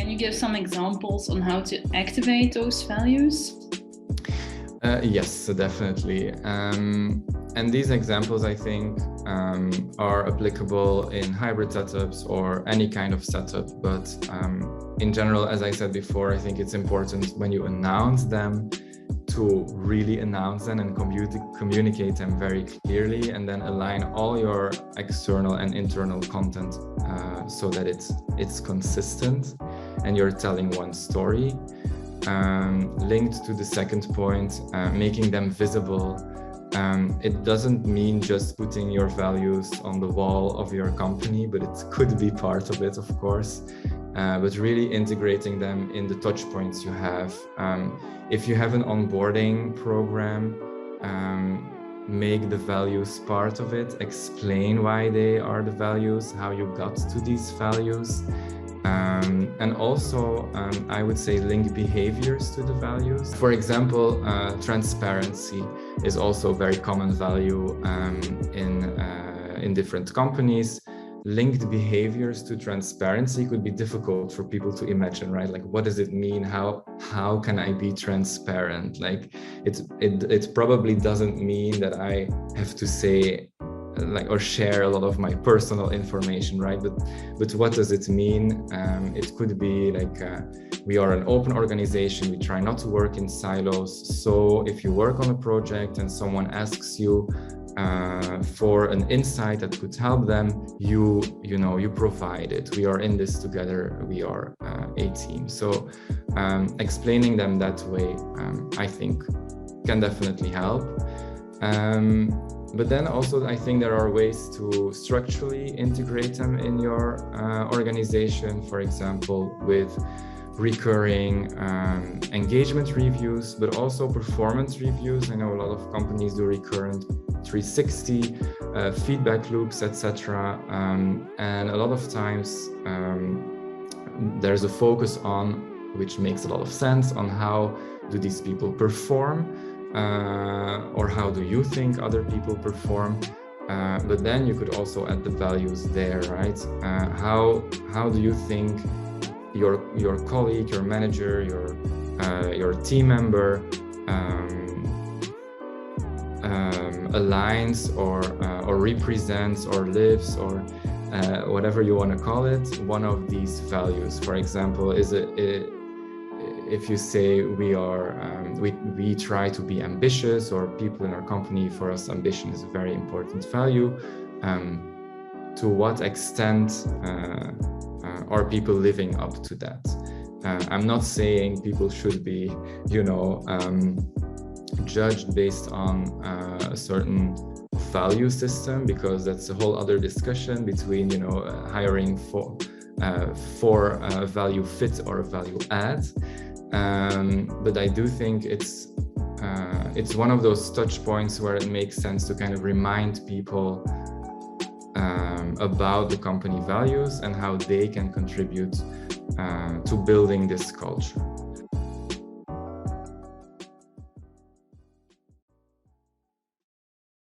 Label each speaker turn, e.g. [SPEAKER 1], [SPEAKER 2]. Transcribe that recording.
[SPEAKER 1] Can you give some examples on how to activate those values?
[SPEAKER 2] Yes, definitely. And these examples, I think, are applicable in hybrid setups or any kind of setup. But in general, as I said before, I think it's important when you announce them to really announce them and communicate them very clearly, and then align all your external and internal content so that it's consistent and you're telling one story. Linked to the second point, making them visible. It doesn't mean just putting your values on the wall of your company, but it could be part of it, of course. But really integrating them in the touch points you have. If you have an onboarding program, make the values part of it, explain why they are the values, how you got to these values. And also, I would say link behaviors to the values. For example, transparency is also a very common value in different companies. Linked behaviors to transparency could be difficult for people to imagine, right? Like, what does it mean? How can I be transparent? Like, it probably doesn't mean that I have to say or share a lot of my personal information, right? But what does it mean? It could be like we are an open organization. We try not to work in silos. So if you work on a project and someone asks you for an insight that could help them, you provide it. We are in this together. We are a team. So explaining them that way, I think, can definitely help. But then also, I think there are ways to structurally integrate them in your organization, for example, with recurring engagement reviews, but also performance reviews. I know a lot of companies do recurrent 360 feedback loops, etc. And a lot of times there's a focus on, which makes a lot of sense, on how do these people perform, or how do you think other people perform? But then you could also add the values there, right? How do you think your colleague, your manager, your team member aligns or represents or lives or whatever you want to call it, one of these values? For example, if you say we try to be ambitious, or people in our company, for us ambition is a very important value, to what extent are people living up to that? I'm not saying people should be judged based on a certain value system, because that's a whole other discussion between hiring for a value fit or a value add. But I do think it's one of those touch points where it makes sense to kind of remind people about the company values and how they can contribute to building this culture.